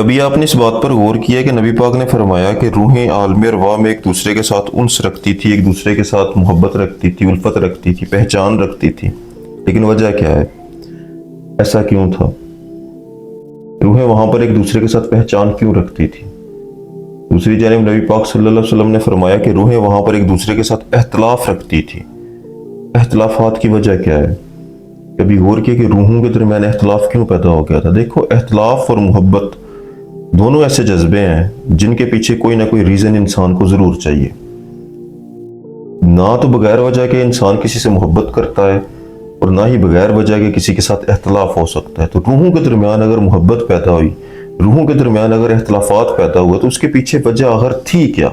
کبھی آپ نے اس بات پر غور کیا کہ نبی پاک نے فرمایا کہ روحیں عالم ارواح میں ایک دوسرے کے ساتھ انس رکھتی تھی، ایک دوسرے کے ساتھ محبت رکھتی تھی، الفت رکھتی تھی، پہچان رکھتی تھی، لیکن وجہ کیا ہے؟ ایسا کیوں تھا؟ روحیں وہاں پر ایک دوسرے کے ساتھ پہچان کیوں رکھتی تھی؟ دوسری جانب نبی پاک صلی اللہ علیہ وسلم نے فرمایا کہ روحیں وہاں پر ایک دوسرے کے ساتھ اختلاف رکھتی تھی۔ اختلافات کی وجہ کیا ہے؟ کبھی غور کیا کہ روحوں کے درمیان اختلاف کیوں پیدا ہو گیا تھا؟ دیکھو، اختلاف اور محبت دونوں ایسے جذبے ہیں جن کے پیچھے کوئی نہ کوئی ریزن انسان کو ضرور چاہیے۔ نہ تو بغیر وجہ کے انسان کسی سے محبت کرتا ہے اور نہ ہی بغیر وجہ کے کسی کے ساتھ اختلاف ہو سکتا ہے۔ تو روحوں کے درمیان اگر محبت پیدا ہوئی، روحوں کے درمیان اگر اختلافات پیدا ہوئے، تو اس کے پیچھے وجہ آخر تھی کیا؟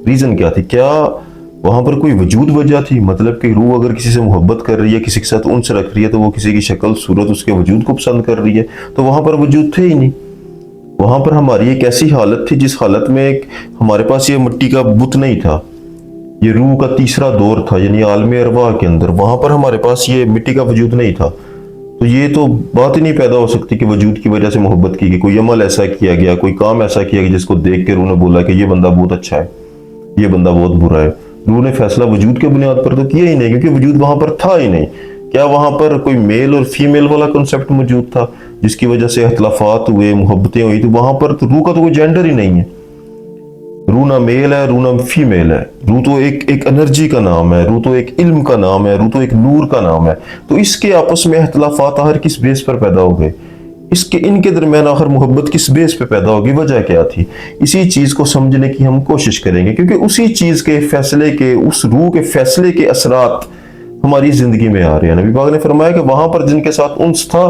ریزن کیا تھی؟ کیا وہاں پر کوئی وجود وجہ تھی؟ مطلب کہ روح اگر کسی سے محبت کر رہی ہے، کسی کے ساتھ انس رکھ رہی ہے، تو وہ کسی کی شکل صورت اس کے وجود کو پسند کر رہی ہے، تو وہاں پر وجود تھے ہی نہیں۔ وہاں پر ہماری ایک ایسی حالت تھی جس حالت میں ہمارے پاس یہ مٹی کا بت نہیں تھا، یہ روح کا تیسرا دور تھا، یعنی عالم ارواح کے اندر وہاں پر ہمارے پاس یہ مٹی کا وجود نہیں تھا۔ تو یہ تو بات ہی نہیں پیدا ہو سکتی کہ وجود کی وجہ سے محبت کی گئی، کوئی عمل ایسا کیا گیا، کوئی کام ایسا کیا گیا جس کو دیکھ کے روح نے بولا کہ یہ بندہ بہت اچھا ہے، یہ بندہ بہت برا ہے۔ روح نے فیصلہ وجود کے بنیاد پر تو کیا ہی نہیں، کیونکہ وجود وہاں پر تھا ہی نہیں۔ کیا وہاں پر کوئی میل اور فیمیل والا کنسپٹ موجود تھا جس کی وجہ سے اختلافات ہوئے، محبتیں ہوئی؟ تو وہاں پر تو روح کا تو کوئی جینڈر ہی نہیں ہے۔ روح نہ میل ہے، روح نہ فیمیل ہے، روح تو ایک انرجی کا نام ہے، روح تو ایک علم کا نام ہے، روح تو ایک نور کا نام ہے۔ تو اس کے آپس میں اختلافات آخر کس بیس پر پیدا ہو گئے؟ ان کے درمیان آخر محبت کس بیس پہ پیدا ہوگی؟ وجہ کیا تھی؟ اسی چیز کو سمجھنے کی ہم کوشش کریں گے، کیونکہ اسی چیز کے فیصلے کے، اس روح کے فیصلے کے اثرات ہماری زندگی میں آ رہے ہیں۔ نبی پاک نے فرمایا کہ وہاں پر جن کے ساتھ انس تھا،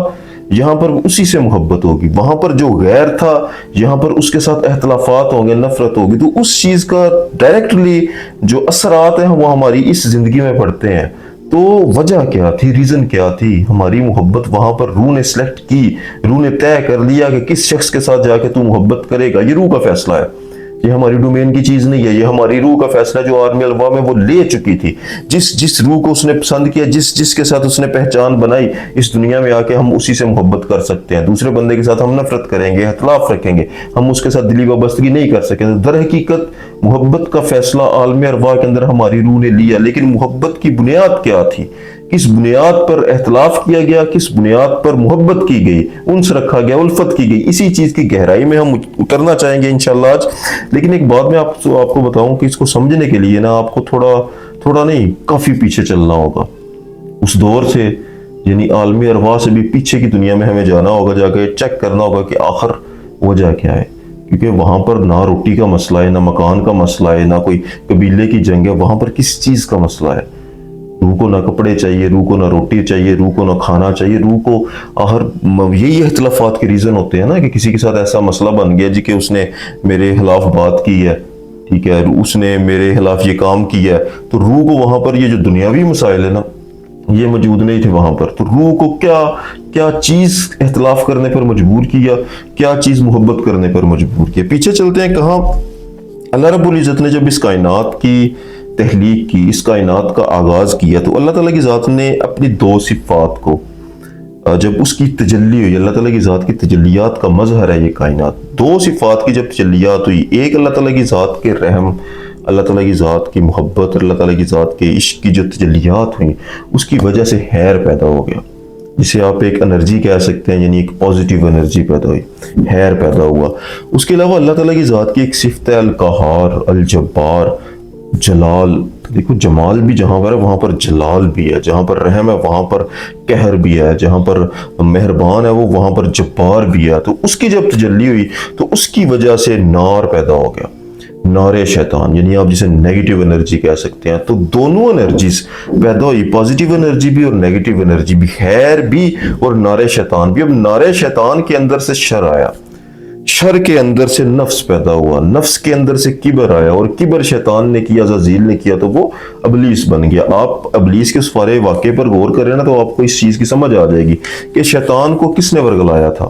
یہاں پر اسی سے محبت ہوگی، وہاں پر جو غیر تھا، یہاں پر اس کے ساتھ اختلافات ہوں گے، نفرت ہوگی۔ تو اس چیز کا ڈائریکٹلی جو اثرات ہیں وہ ہماری اس زندگی میں پڑتے ہیں۔ تو وجہ کیا تھی؟ ریزن کیا تھی؟ ہماری محبت وہاں پر روح نے سلیکٹ کی، روح نے طے کر لیا کہ کس شخص کے ساتھ جا کے تو محبت کرے گا۔ یہ روح کا فیصلہ ہے، یہ ہماری ڈومین کی چیز نہیں ہے، یہ ہماری روح کا فیصلہ جو عالم ارواح میں وہ لے چکی تھی۔ جس روح کو اس نے پسند کیا، جس کے ساتھ اس نے پہچان بنائی، اس دنیا میں آ کے ہم اسی سے محبت کر سکتے ہیں۔ دوسرے بندے کے ساتھ ہم نفرت کریں گے، اختلاف رکھیں گے، ہم اس کے ساتھ دلی وابستگی نہیں کر سکیں۔ در حقیقت محبت کا فیصلہ عالم ارواح کے اندر ہماری روح نے لیا، لیکن محبت کی بنیاد کیا تھی؟ کس بنیاد پر اختلاف کیا گیا، کس بنیاد پر محبت کی گئی، انس رکھا گیا، الفت کی گئی؟ اسی چیز کی گہرائی میں ہم اترنا چاہیں گے انشاءاللہ آج۔ لیکن ایک بات میں آپ کو بتاؤں کہ اس کو سمجھنے کے لیے نا آپ کو تھوڑا نہیں، کافی پیچھے چلنا ہوگا اس دور سے، یعنی عالم ارواح سے بھی پیچھے کی دنیا میں ہمیں جانا ہوگا، جا کے چیک کرنا ہوگا کہ آخر وجہ کیا ہے۔ کیونکہ وہاں پر نہ روٹی کا مسئلہ ہے، نہ مکان کا مسئلہ ہے، نہ کوئی قبیلے کی جنگ ہے، وہاں پر کس چیز کا مسئلہ ہے؟ روح کو نہ کپڑے چاہیے، روح کو نہ روٹی چاہیے، روح کو نہ کھانا چاہیے، روح کو آخر یہی اختلافات کے ریزن ہوتے ہیں نا، کہ کسی کے ساتھ ایسا مسئلہ بن گیا جی کہ اس نے میرے خلاف بات کی ہے، ٹھیک ہے، اس نے میرے خلاف یہ کام کیا ہے، تو روح کو وہاں پر یہ جو دنیاوی مسائل ہے نا، یہ موجود نہیں تھے وہاں پر۔ تو روح کو کیا چیز اختلاف کرنے پر مجبور کیا، کیا چیز محبت کرنے پر مجبور کیا؟ پیچھے چلتے ہیں کہاں؟ اللہ رب العزت نے جب اس کائنات کی تخلیق کی، اس کائنات کا آغاز کیا، تو اللہ تعالیٰ کی ذات نے اپنی دو صفات کو، جب اس کی تجلی ہوئی، اللہ تعالیٰ کی ذات کی تجلیات کا مظہر ہے یہ کائنات، دو صفات کی جب تجلیات ہوئی، ایک اللہ تعالیٰ کی ذات کے رحم، اللہ تعالیٰ کی ذات کی محبت، اللہ تعالیٰ کی ذات کے عشق کی جو تجلیات ہوئیں، اس کی وجہ سے خیر پیدا ہو گیا، جسے آپ ایک انرجی کہہ سکتے ہیں، یعنی ایک پازیٹیو انرجی پیدا ہوئی، خیر پیدا ہوا۔ اس کے علاوہ اللہ تعالیٰ کی ذات کی ایک صفت ہے القہار، الجبار، جلال۔ دیکھو، جمال بھی جہاں پر ہے وہاں پر جلال بھی ہے، جہاں پر رحم ہے وہاں پر قہر بھی ہے، جہاں پر مہربان ہے وہ وہاں پر جبار بھی ہے۔ تو اس کی جب تجلی ہوئی تو اس کی وجہ سے نار پیدا ہو گیا، نار شیطان، یعنی آپ جسے نیگیٹو انرجی کہہ سکتے ہیں۔ تو دونوں انرجیز پیدا ہوئی، پازیٹیو انرجی بھی اور نیگیٹو انرجی بھی، خیر بھی اور نار شیطان بھی۔ اب نار شیطان کے اندر سے شر آیا، شر کے اندر سے نفس پیدا ہوا، نفس کے اندر سے کبر آیا، اور کبر شیطان نے کیا، عزازیل نے کیا، تو وہ ابلیس بن گیا۔ آپ ابلیس کے اس سارے واقعے پر غور کریں نا تو آپ کو اس چیز کی سمجھ آ جائے گی کہ شیطان کو کس نے ورگلایا تھا۔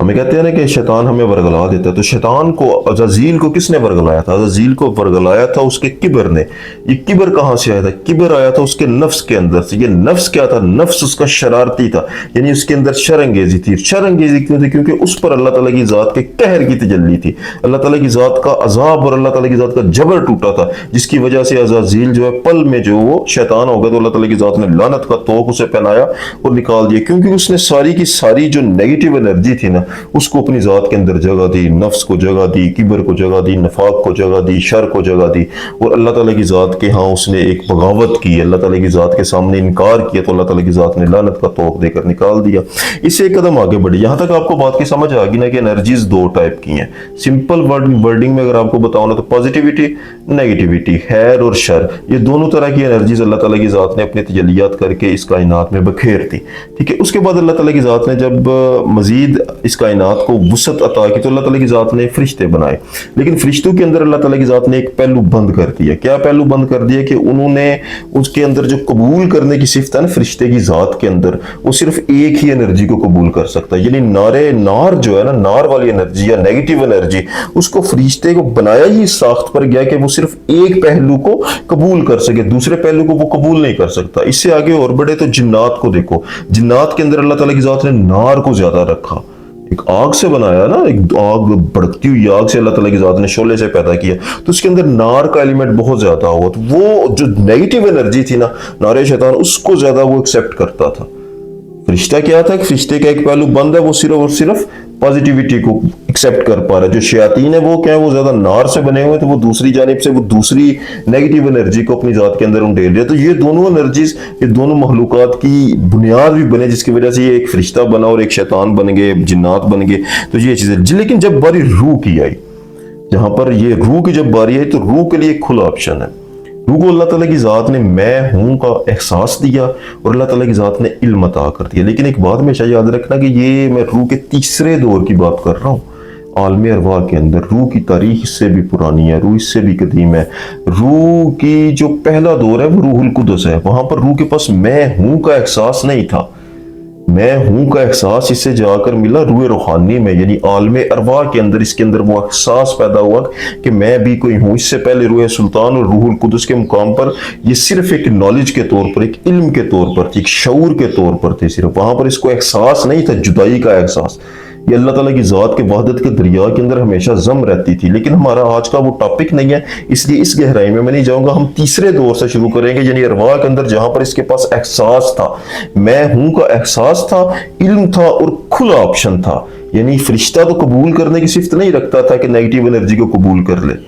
हमें कहते हैं ना कि शैतान हमें वर्गला देता है, तो शैतान को, अज़ाज़ील को किसने वर्गलाया था? अज़ाज़ील को वर्गलाया था उसके किबर ने। ये किबर कहाँ से आया था? किबर आया था उसके नफ्स के अंदर से। ये नफ्स क्या था? नफ्स उसका शरारती था, यानी उसके अंदर शरंगेजी थी। शरंगेजी क्यों थी? क्योंकि उस पर अल्लाह ताला की ज़ात के कहर की तजल्ली थी, अल्लाह ताला की ज़ात का अजाब और अल्लाह ताला की ज़ात का जबर टूटा था, जिसकी वजह से अज़ाज़ील जो है पल में जो वो शैतान हो गया, तो अल्लाह ताला की ज़ात ने लानत का तोक उसे पहनाया और निकाल दिया, क्योंकि उसने सारी की सारी जो नेगेटिव एनर्जी थी ना, उसको अपनी ज़ात के अंदर जगह दी, नफ्स को जगह दी, किबर को जगह दी, नफाक को जगह दी, शर को जगह दी, और अल्लाह ताला की ज़ात के यहाँ उसने एक बगावत की, अल्लाह ताला की ज़ात के सामने इनकार किया, तो अल्लाह ताला की ज़ात ने लानत का तोक देकर निकाल दिया। इससे एक कदम आगे बढ़ी। यहाँ तक आपको बात की समझ आ गई ना कि एनर्जीज दो टाइप की हैं। सिंपल वर्डिंग में अगर आपको बताऊं ना, तो पॉजिटिविटी, नेगेटिविटी, खैर और शर, ये दोनों तरह की एनर्जीज अल्लाह ताला की ज़ात ने अपने तजल्लियात करके इस कायनात में बखेर दी। ठीक है, उसके बाद अल्लाह ताला की ज़ात ने जब मजीद इस कायनात को वुसअत अता की, तो अल्लाह ताला की ज़ात ने फरिश्ते बनाए, लेकिन फरिश्तों के अंदर अल्लाह ताला की ज़ात ने एक पहलू बंद कर दिया। क्या पहलू बंद कर दिया? कि उन्होंने उसके अंदर जो कबूल करने की सिफ्त है ना फरिश्ते की ज़ात के अंदर, वो सिर्फ एक ही एनर्जी को कबूल कर सकता है, यानी नार जो है ना, नार वाली एनर्जी या नेगेटिव एनर्जी, उसको फरिश्ते को बनाया ही इस साख्त पर गया कि वो सिर्फ एक पहलू को कबूल कर सके, दूसरे पहलू को वो कबूल नहीं कर सकता। इससे आगे और बढ़े तो जिन्नात को देखो, जिन्नात के अंदर अल्लाह ताला की ज़ात ने नार को ज्यादा रखा, एक आग से बनाया ना, एक आग, भड़कती हुई आग से अल्लाह ताला की ज़ात ने शोले से पैदा किया, तो उसके अंदर नार का एलिमेंट बहुत ज्यादा हुआ, तो वो जो नेगेटिव एनर्जी थी ना, नारे शैतान, उसको ज्यादा वो एक्सेप्ट करता था। फरिश्ता क्या था? फरिश्ते का एक पहलू बंद है, वो सिर्फ और सिर्फ पॉजिटिविटी को एक्सेप्ट कर पा रहा है। जो शयातीन है वो क्या है? वो ज्यादा नार से बने हुए, तो वो दूसरी जानिब से वो दूसरी नेगेटिव एनर्जी को अपनी जात के अंदर उंडेल रहे। तो ये दोनों एनर्जीज, ये दोनों मखलूकात की बुनियाद भी बने, जिसकी वजह से ये एक फरिश्ता बना और एक शैतान बन गए, जिन्नात बन गए। तो ये चीजें, लेकिन जब बारी रूह की आई, जहां पर ये रूह की जब बारी आई, तो रूह के लिए खुला ऑप्शन है। रूह को अल्लाह ताला की ज़ात ने मैं हूं का एहसास दिया और अल्लाह ताला की ज़ात ने इल्म अता कर दिया। लेकिन एक बात हमेशा याद रखना कि ये मैं रूह के तीसरे दौर की बात कर रहा हूँ। आलम अरवाह के अंदर रूह की तारीख इससे भी पुरानी है, रूह इससे भी कदीम है। रूह की जो पहला दौर है वो रूहुल कुदस है, वहां पर रूह के पास मैं हूं का एहसास नहीं था। मैं हूं का एहसास इससे जाकर मिला रूह रूहानी में, यानी आलम अरवाह के अंदर, इसके अंदर वो एहसास पैदा हुआ कि मैं भी कोई हूं। इससे पहले रूह सुल्तान और रूहुल कुदस के मुकाम पर ये सिर्फ एक नॉलेज के तौर पर, एक इल्म के तौर पर थी, एक शऊर के तौर पर थी सिर्फ, वहां पर इसको एहसास नहीं था जुदाई का एहसास। ये अल्लाह ताला की ज़ात के वहदत के दरिया के अंदर हमेशा जम रहती थी। लेकिन हमारा आज का वो टॉपिक नहीं है, इसलिए इस गहराई में मैं नहीं जाऊंगा। हम तीसरे दौर से शुरू करेंगे, यानी अरवाह के अंदर, जहां पर इसके पास एहसास था, मैं हूं का एहसास था, इल्म था और खुला ऑप्शन था। यानी फरिश्ता तो कबूल करने की सिफ्त नहीं रखता था कि नेगेटिव एनर्जी को कबूल कर ले,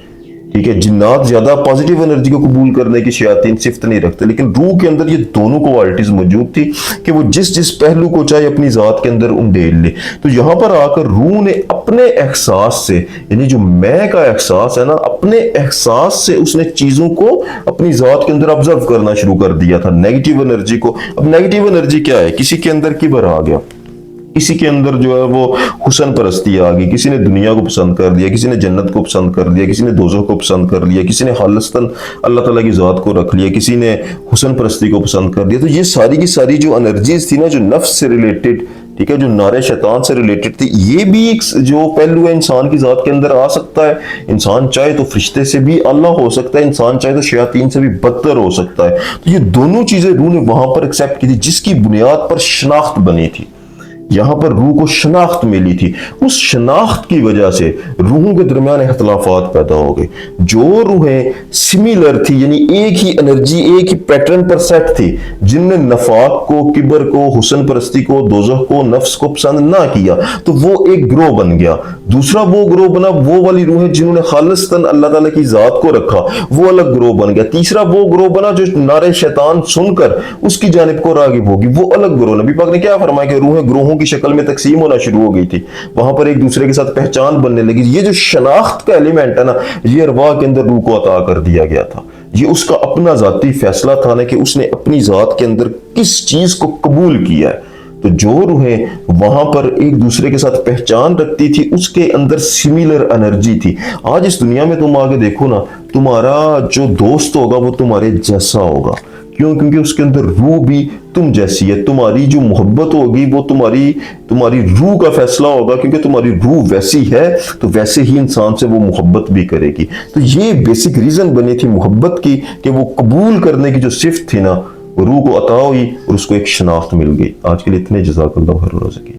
ठीक है। जिन्नात ज्यादा पॉजिटिव एनर्जी को कबूल करने की शयातीन सिफ्त नहीं रखते, लेकिन रूह के अंदर ये दोनों क्वालिटीज मौजूद थी कि वो जिस जिस पहलू को चाहे अपनी जात के अंदर उंडेल ले। तो यहां पर आकर रूह ने अपने एहसास से, यानी जो मैं का एहसास है ना, अपने एहसास से उसने चीजों को अपनी जात के अंदर ऑब्जर्व करना शुरू कर दिया था, नेगेटिव एनर्जी को। अब नेगेटिव एनर्जी क्या है? किसी के अंदर किबर आ गया, किसी के अंदर जो है वो हुसन परस्ती आ गई, किसी ने दुनिया को पसंद कर दिया, किसी ने जन्नत को पसंद कर दिया, किसी ने दोज़ख को पसंद कर लिया, किसी ने खालिस्तन अल्लाह ताला की ज़ात को रख लिया, किसी ने हुसन परस्ती को पसंद कर दिया। तो ये सारी की सारी जो एनर्जीज थी ना, जो नफ्स से रिलेटेड, ठीक है, जो नारे शैतान से रिलेटेड थी, ये भी एक जो पहलू है इंसान की ज़ात के अंदर आ सकता है। इंसान चाहे तो फरिश्ते से भी अल्लाह हो सकता है, इंसान चाहे तो शयातीन से भी बदतर हो सकता है। तो ये दोनों चीजें रूह ने वहां पर एक्सेप्ट की थी, जिसकी बुनियाद पर शनाख्त बनी थी। यहां पर रूह को शनाख्त मिली थी, उस शनाख्त की वजह से रूहों के दरमियान इख्तलाफात पैदा हो गए। जो रूहें सिमिलर थी, यानी एक ही एनर्जी, एक ही पैटर्न पर सेट थी, जिनने नफाक को, किबर को, हुसन परस्ती को, दोज़ख को, नफ्स को पसंद ना किया, तो वो एक ग्रोह बन गया। दूसरा वो ग्रोह बना, वो वाली रूहें जिन्होंने खालिस्तन अल्लाह ताला की जात को रखा, वो अलग ग्रोह बन गया। तीसरा वो ग्रोह बना जो नारे शैतान सुनकर उसकी जानिब को रागिब होगी, वो अलग ग्रोह। नबी पाक ने क्या फरमाया कि रूहें ग्रोहों की शक्ल में तकसीम होना शुरू हो गई थी, वहां पर एक दूसरे के साथ पहचान बनने लगी। ये जो शनाख्त का एलिमेंट है ना, ये अरवाह के अंदर रूह को अता कर दिया गया था। ये उसका अपना जाती फैसला था ना कि उसने अपनी जात के अंदर किस चीज को कबूल किया है। तो जो रूहें वहां पर एक दूसरे के साथ पहचान रखती थी, उसके अंदर सिमिलर एनर्जी थी। आज इस दुनिया में तुम आगे देखो ना, तुम्हारा जो दोस्त होगा वो तुम्हारे जैसा होगा। क्यों? क्योंकि उसके अंदर रूह भी तुम जैसी है। तुम्हारी जो मोहब्बत होगी वो तुम्हारी रूह का फैसला होगा, क्योंकि तुम्हारी रूह वैसी है तो वैसे ही इंसान से वो मोहब्बत भी करेगी। तो ये बेसिक रीजन बनी थी मोहब्बत की कि वो कबूल करने की जो सिफ्त थी ना, वो रूह को अता हुई और उसको एक शनाख्त मिल गई। आज के लिए इतने, जज़ाकल्लाह खैर।